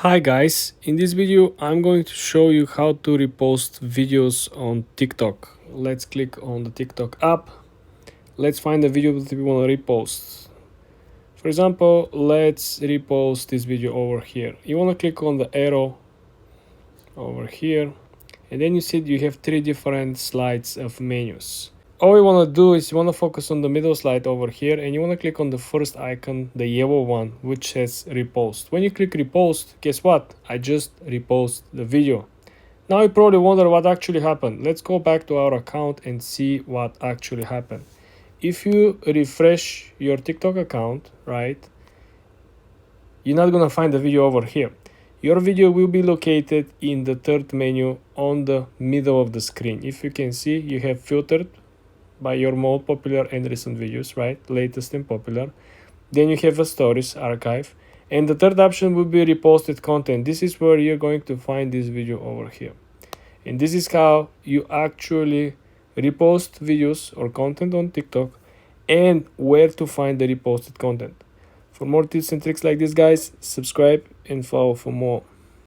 Hi guys, in this video I'm going to show you how to repost videos on TikTok. Let's click on the TikTok app. Let's find the video that we want to repost. For example, let's repost this video over here. You want to click on the arrow over here, and then you see you have three different slides of menus. All you want to do is you want to focus on the middle slide over here, and you want to click on the first icon, the yellow one, which says repost. When you click repost, guess what? I just repost the video. Now you probably wonder what actually happened. Let's go back to our account and see what actually happened. If you refresh your TikTok account, right, you're not gonna find the video over here. Your video will be located in the third menu on the middle of the screen. If you can see, you have filtered by your most popular and recent videos, right? Latest and popular. Then you have a stories archive. And the third option will be reposted content. This is where you're going to find this video over here. And this is how you actually repost videos or content on TikTok and where to find the reposted content. For more tips and tricks like this, guys, subscribe and follow for more.